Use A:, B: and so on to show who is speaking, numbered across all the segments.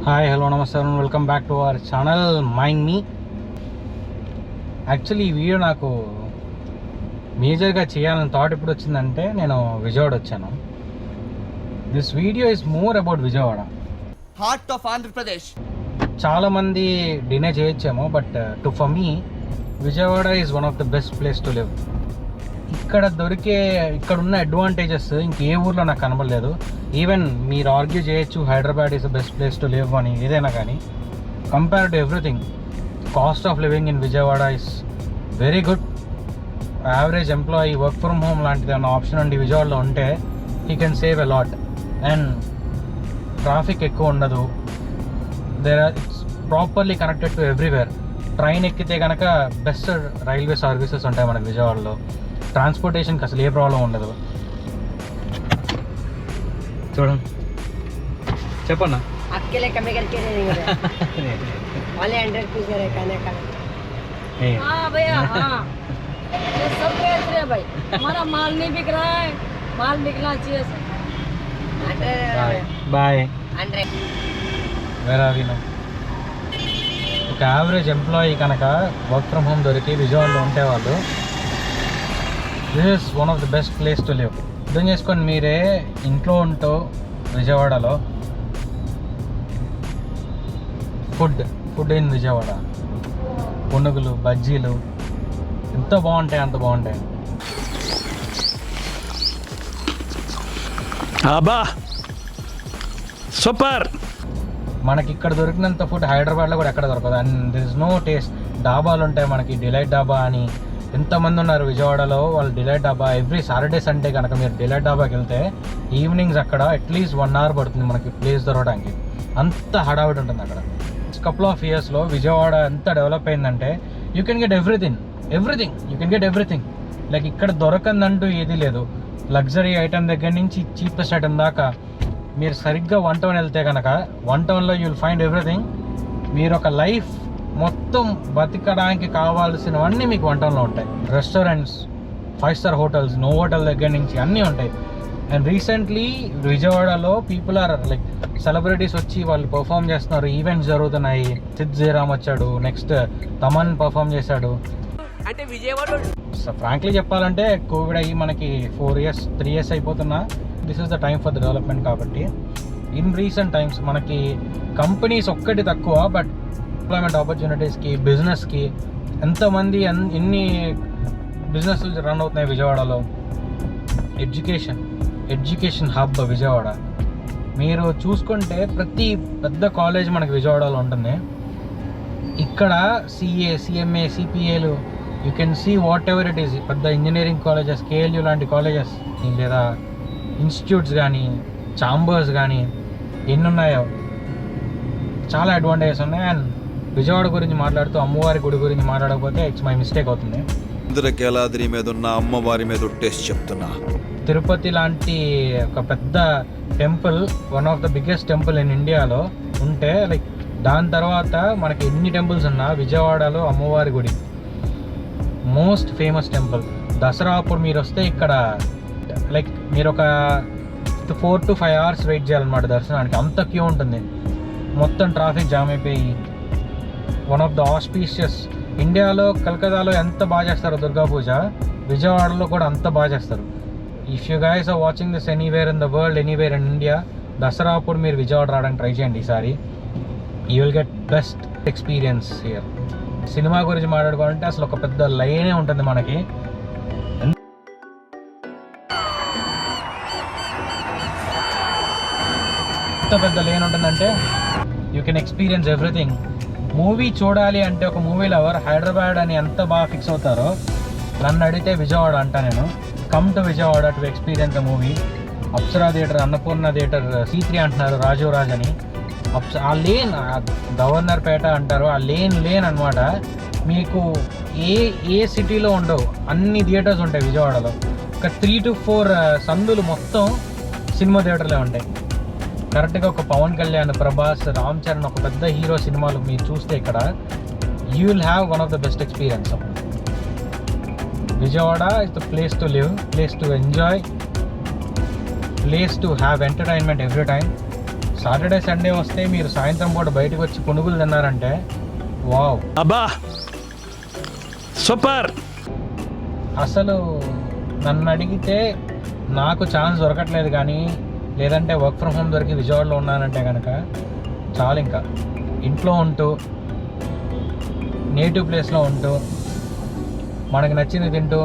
A: Hi hello నమస్తే welcome back to our channel mind me. Actually ఈ video నాకు మేజర్గా చేయాలని థాట్ ఎప్పుడు వచ్చిందంటే నేను విజయవాడ వచ్చాను. This video is more about Vijayawada,
B: heart of Andhra Pradesh.
A: చాలామంది డినే చేయొచ్చేమో, but for me Vijayawada is one of the best place to live. ఇక్కడ ఉన్న అడ్వాంటేజెస్ ఇంకే ఊర్లో నాకు కనబడలేదు. ఈవెన్ మీరు ఆర్గ్యూ చేయొచ్చు Hyderabad is the best place to live అని, ఏదైనా కానీ compare to everything cost of living in Vijayawada is very good. Average employee work from home లాంటిది అన్న ఆప్షన్ అండి విజయవాడలో ఉంటే he can save a lot. And traffic ఎక్కువ ఉండదు. It's properly connected to everywhere. Train ఎక్కితే కనుక బెస్ట్ రైల్వే సర్వీసెస్ ఉంటాయి మనకి విజయవాడలో. ట్రాన్స్పోర్టేషన్కి అసలు ఏ ప్రాబ్లం ఉండదు. చూడండి, చెప్పన్నా.
C: अकेले कमी करके नहीं वाले 100 पीस है खाने का। हाँ भैया, हाँ ये सब बेच रहे भाई. हमारा माल नहीं बिक रहा है, माल बिकना चाहिए सर.
A: బాయ్.
C: 100
A: వేరే విను. ఒక యావరేజ్ ఎంప్లాయీ కనుక వర్క్ ఫ్రమ్ హోమ్ దొరికి విజయవాడలో ఉంటే వాళ్ళు this is one of the best place to live. అర్థం చేసుకొని మీరే ఇంట్లో ఉంటూ విజయవాడలో ఫుడ్ ఇన్ విజయవాడ పునుగులు బజ్జీలు ఎంత బాగుంటాయి, అంత బాగుంటాయి.
D: అబ్బా సూపర్.
A: మనకి ఇక్కడ దొరికినంత ఫుడ్ హైదరాబాద్లో కూడా ఎక్కడ దొరకదు. And there is no taste. డాబాలు ఉంటాయి మనకి, డిలైట్ డాబా అని ఎంతమంది ఉన్నారు విజయవాడలో. వాళ్ళు డిలైట్ డాబా ఎవ్రీ సాటర్డే సండే కనుక మీరు డిలైట్ డాబాకి వెళ్తే ఈవినింగ్స్ అక్కడ అట్లీస్ట్ 1 hour పడుతుంది మనకి ప్లేస్ దొరకడానికి. అంత హడావిడి ఉంటుంది అక్కడ. కపుల్ ఆఫ్ ఇయర్స్లో విజయవాడ ఎంత డెవలప్ అయిందంటే you can get everything. You can get everything. Like ఇక్కడ దొరకందంటూ ఏది లేదు. లగ్జరీ ఐటమ్ దగ్గర నుంచి చీపెస్ట్ ఐటమ్ దాకా మీరు సరిగ్గా 1 town వెళ్తే కనుక 1 townలో యూ విల్ ఫైండ్ ఎవ్రీథింగ్. మీరు ఒక లైఫ్ మొత్తం బతికడానికి కావాల్సినవన్నీ మీకు 1 townలో ఉంటాయి. Restaurants, 5-star hotels, no hotel దగ్గర నుంచి అన్నీ ఉంటాయి. అండ్ రీసెంట్లీ విజయవాడలో పీపుల్ ఆర్ లైక్ సెలబ్రిటీస్ వచ్చి వాళ్ళు పర్ఫామ్ చేస్తున్నారు. ఈవెంట్స్ జరుగుతున్నాయి. సిద్ జయరామ్ వచ్చాడు, నెక్స్ట్ తమన్ పర్ఫామ్ చేశాడు.
B: అంటే విజయవాడ
A: ఫ్రాంక్లీ చెప్పాలంటే కోవిడ్ అయ్యి మనకి 3 years అయిపోతున్నా this is the time for the development. కాబట్టి ఇన్ రీసెంట్ టైమ్స్ మనకి కంపెనీస్ ఒక్కటి తక్కువ, బట్ ఎంప్లాయ్మెంట్ ఆపర్చునిటీస్కి, బిజినెస్కి ఎంతమంది ఎన్ని బిజినెస్లు రన్ అవుతున్నాయి విజయవాడలో. Education hub Vijayawada. మీరు చూసుకుంటే ప్రతి పెద్ద కాలేజ్ మనకి విజయవాడలో ఉంటుంది. ఇక్కడ CA, CMA, CPAలు you can see whatever it is. పెద్ద ఇంజనీరింగ్ కాలేజెస్, KLU లాంటి కాలేజెస్ లేదా ఇన్స్టిట్యూట్స్ కానీ ఛాంబర్స్ కానీ ఎన్ని ఉన్నాయో చాలా అడ్వాంటేజెస్ ఉన్నాయి. అండ్ విజయవాడ గురించి మాట్లాడుతూ అమ్మవారి గుడి గురించి మాట్లాడకపోతే ఇట్స్ మై మిస్టేక్ అవుతుంది.
E: ఇంద్రకీలాద్రి మీద ఉన్న అమ్మవారి మీద ఒట్టేసి చెప్తున్నా,
A: తిరుపతి లాంటి ఒక పెద్ద temple, one of the biggest temple in ఇండియాలో ఉంటే లైక్ దాని తర్వాత మనకి ఎన్ని టెంపుల్స్ ఉన్నా విజయవాడలో అమ్మవారి గుడి మోస్ట్ ఫేమస్ టెంపుల్. దసరా అప్పుడు మీరు వస్తే ఇక్కడ లైక్ మీరు ఒక 4 to 5 hours వెయిట్ చేయాలన్నమాట దర్శనానికి. అంత క్యూ ఉంటుంది. మొత్తం ట్రాఫిక్ జామ్ అయిపోయి వన్ ఆఫ్ ద ఆస్పీషియస్. ఇండియాలో కలకత్తాలో ఎంత బాగా చేస్తారో దుర్గా పూజ, విజయవాడలో కూడా అంత బాగా చేస్తారు. If you guys are watching this anywhere in the world, anywhere in India, Dasara అప్పుడు మీరు విజయవాడ రావడానికి ట్రై చేయండి ఈసారి. You will get best experience here. Cinema గురించి మాట్లాడుకోవాలంటే అసలు ఒక పెద్ద లైనే ఉంటుంది మనకి. ఎంత పెద్ద లైన్ ఉంటుందంటే you can experience everything. Movie చూడాలి అంటే ఒక మూవీ లవర్ హైదరాబాద్ అని ఎంత బాగా ఫిక్స్ అవుతారో నన్ను అడిగితే విజయవాడ అంటా నేను. Come to Vijayawada to experience the movie. Apsara theatre, Annapurna theatre, C3 అంటున్నారు, రాజీవ్ రాజ్ అని. ఆ లేన్ గవర్నర్ పేట అంటారు. ఆ లేన్ అనమాట. మీకు ఏ సిటీలో ఉండవు అన్ని థియేటర్స్ ఉంటాయి విజయవాడలో. ఒక 3 to 4 సందులు మొత్తం సినిమా థియేటర్లే ఉంటాయి. కరెక్ట్గా ఒక పవన్ కళ్యాణ్, ప్రభాస్, రామ్ చరణ్ ఒక పెద్ద హీరో సినిమాలు మీరు చూస్తే ఇక్కడ you will have one of the best experience. Vijayawada is the place to live, place to enjoy, place to have entertainment every time. Saturday Sunday వస్తే మీరు సాయంత్రం పూట బయటకు వచ్చి పునుగులు తిన్నారంటే వావ్.
D: అబ్బా సూపర్.
A: అసలు నన్ను అడిగితే నాకు ఛాన్స్ దొరకట్లేదు, కానీ లేదంటే వర్క్ ఫ్రమ్ హోమ్ దొరికి విజయవాడలో ఉన్నానంటే కనుక చాలు. ఇంకా ఇంట్లో ఉంటూ నేటివ్ ప్లేస్లో ఉంటూ మనకు నచ్చింది తింటూ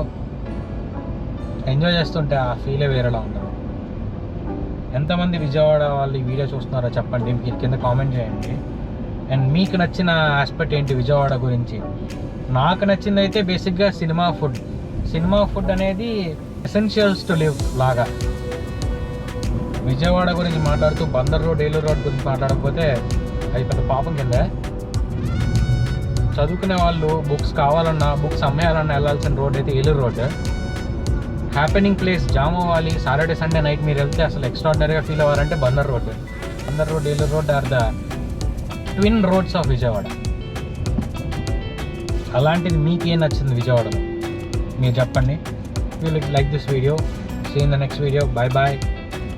A: ఎంజాయ్ చేస్తుంటే ఆ ఫీలే వేరేలా ఉంటుంది. ఎంతమంది విజయవాడ వాళ్ళు ఈ వీడియో చూస్తున్నారో చెప్పండి, మీకు కింద కామెంట్ చేయండి. అండ్ మీకు నచ్చిన ఆస్పెక్ట్ ఏంటి విజయవాడ గురించి? నాకు నచ్చింది అయితే బేసిక్గా సినిమా ఫుడ్ అనేది ఎసెన్షియల్స్ టు లివ్ లాగా. విజయవాడ గురించి మాట్లాడుతూ బందర్ రోడ్, ఏలూరు రోడ్ గురించి మాట్లాడకపోతే అది పెద్ద పాపం కింద. చదువుకునే వాళ్ళు బుక్స్ కావాలన్నా, బుక్స్ అమ్మేయాలన్నా వెళ్ళాల్సిన రోడ్ అయితే Eluru road. Happening place jam అవ్వాలి సాటర్డే సండే నైట్ మీరు వెళ్తే అసలు ఎక్స్ట్రాడినరీగా ఫీల్ అవ్వాలంటే Bandar road, Eluru road are the twin roads of Vijayawada. అలాంటిది మీకు ఏం నచ్చింది విజయవాడలో మీరు చెప్పండి. You like this video, see in the next video. Bye bye.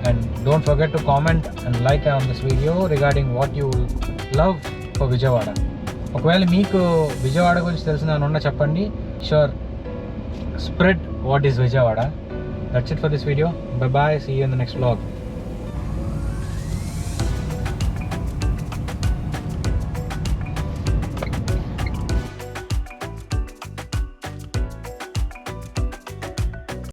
A: And don't forget to comment and like on this video regarding what you love for Vijayawada. ఒకవేళ మీకు విజయవాడ గురించి తెలిసిన చెప్పండి. Sure, spread what is Vijayawada. That's it for this video. Bye bye, see you in the next vlog.